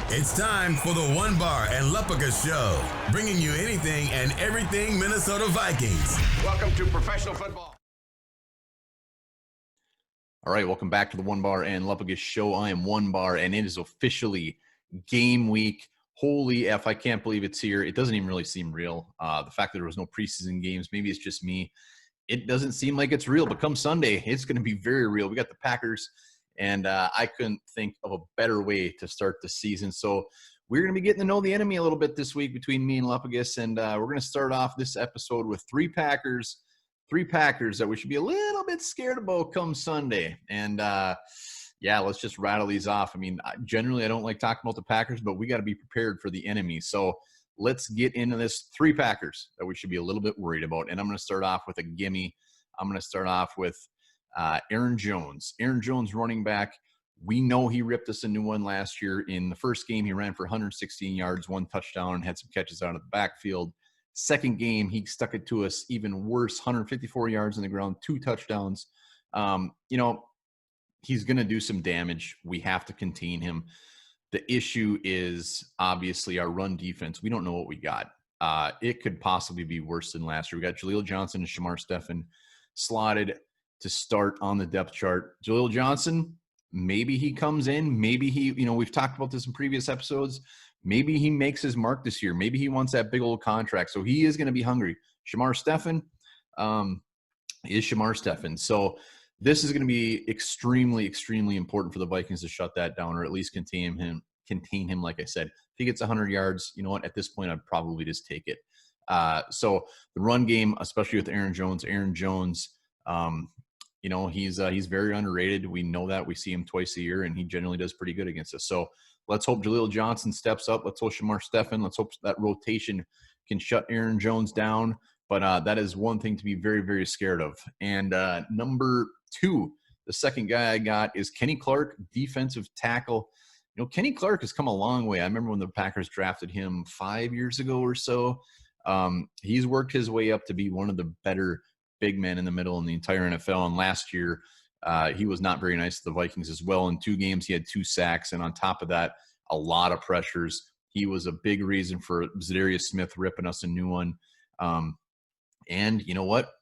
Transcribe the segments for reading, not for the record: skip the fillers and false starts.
It's time for the One Bar and Lupica Show, bringing you anything and everything Minnesota Vikings. Welcome to professional football. All right, welcome back to the One Bar and Lupica Show. I am One Bar, and it is officially game week. Holy F, I can't believe it's here. It doesn't even really seem real. The fact that there was no preseason games, maybe it's just me. It doesn't seem like it's real, but come Sunday, it's going to be very real. We got the Packers, and I couldn't think of a better way to start the season. So we're going to be getting to know the enemy a little bit this week between me and Lupigus, and we're going to start off this episode with three Packers that we should be a little bit scared about come Sunday. And yeah, let's just rattle these off. I mean, generally I don't like talking about the Packers, but we got to be prepared for the enemy. So let's get into this. Three Packers that we should be a little bit worried about. And I'm going to start off with a gimme. I'm going to start off with Aaron Jones. Aaron Jones, running back. We know he ripped us a new one last year. In the first game, he ran for 116 yards, 1 touchdown, and had some catches out of the backfield. Second game, he stuck it to us even worse, 154 yards on the ground, 2 touchdowns. He's going to do some damage. We have to contain him. The issue is obviously our run defense. We don't know what we got. It could possibly be worse than last year. We got Jaleel Johnson and Shamar Stephen slotted to start on the depth chart. Jaleel Johnson, maybe he comes in. Maybe he, we've talked about this in previous episodes. Maybe he makes his mark this year. Maybe he wants that big old contract. So he is going to be hungry. Shamar Stephen is Shamar Stephen. So this is going to be extremely, extremely important for the Vikings to shut that down, or at least contain him. Like I said, if he gets 100 yards, you know what? At this point, I'd probably just take it. So the run game, especially with Aaron Jones, he's very underrated. We know that. We see him twice a year, and he generally does pretty good against us. So let's hope Jaleel Johnson steps up. Let's hope Shamar Stephen. Let's hope that rotation can shut Aaron Jones down. But that is one thing to be very, very scared of. And number 2, the second guy I got is Kenny Clark, defensive tackle. Kenny Clark has come a long way. I remember when the Packers drafted him 5 years ago or so. He's worked his way up to be one of the better big men in the middle in the entire NFL. And last year, he was not very nice to the Vikings as well. In 2 games, he had 2 sacks. And on top of that, a lot of pressures. He was a big reason for Zadarius Smith ripping us a new one. And you know what?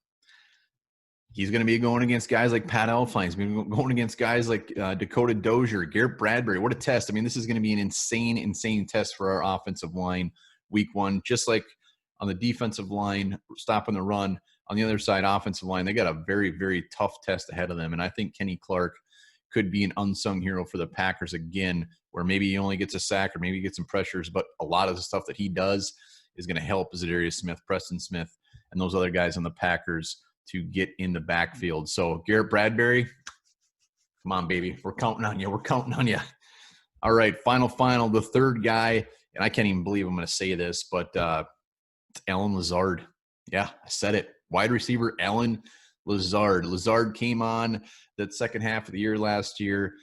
He's going to be going against guys like Pat Elflein. He's going to be going against guys like Dakota Dozier, Garrett Bradbury. What a test. I mean, this is going to be an insane, insane test for our offensive line week 1. Just like on the defensive line, stopping the run. On the other side, offensive line, they got a very, very tough test ahead of them. And I think Kenny Clark could be an unsung hero for the Packers again, where maybe he only gets a sack or maybe he gets some pressures, but a lot of the stuff that he does is going to help Zadarius Smith, Preston Smith, and those other guys on the Packers to get in the backfield. So Garrett Bradbury, come on, baby. We're counting on you. All right, final, the third guy, and I can't even believe I'm going to say this, but it's Allen Lazard. Yeah, I said it. Wide receiver Allen Lazard. Lazard came on that second half of the year last year.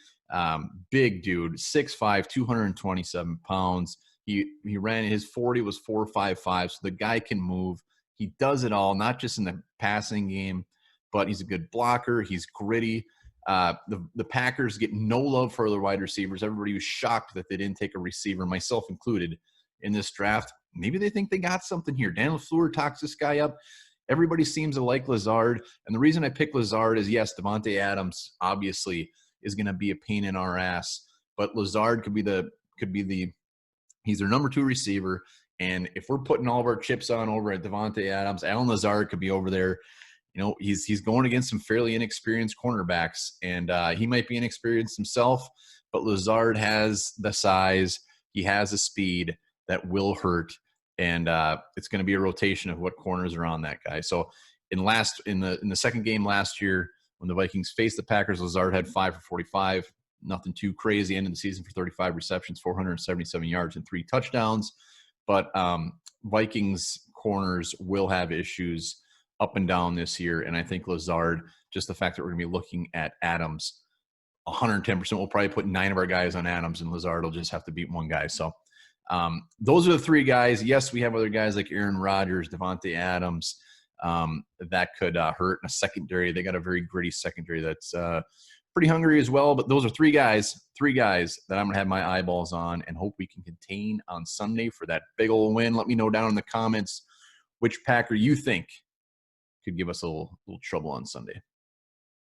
Big dude, 6'5", 227 pounds. He ran, his 40 was 4.55, so the guy can move. He does it all, not just in the passing game, but he's a good blocker. He's gritty. The Packers get no love for other wide receivers. Everybody was shocked that they didn't take a receiver, myself included, in this draft. Maybe they think they got something here. Dan LaFleur talks this guy up. Everybody seems to like Lazard. And the reason I picked Lazard is, yes, Devontae Adams obviously is going to be a pain in our ass. But Lazard could be he's their number 2 receiver. And if we're putting all of our chips on over at Devontae Adams, Allen Lazard could be over there. He's going against some fairly inexperienced cornerbacks. And he might be inexperienced himself, but Lazard has the size. He has the speed that will hurt. And it's going to be a rotation of what corners are on that guy. So in the second game last year, when the Vikings faced the Packers, Lazard had 5 for 45, nothing too crazy. Ended the season for 35 receptions, 477 yards, and 3 touchdowns. But Vikings corners will have issues up and down this year. And I think Lazard, just the fact that we're going to be looking at Adams, 110%, we'll probably put 9 of our guys on Adams, and Lazard will just have to beat one guy. So those are the 3 guys. Yes, we have other guys like Aaron Rodgers, Devontae Adams, that could hurt in a secondary. They got a very gritty secondary that's pretty hungry as well. But those are three guys that I'm going to have my eyeballs on and hope we can contain on Sunday for that big old win. Let me know down in the comments which Packer you think could give us a little trouble on Sunday.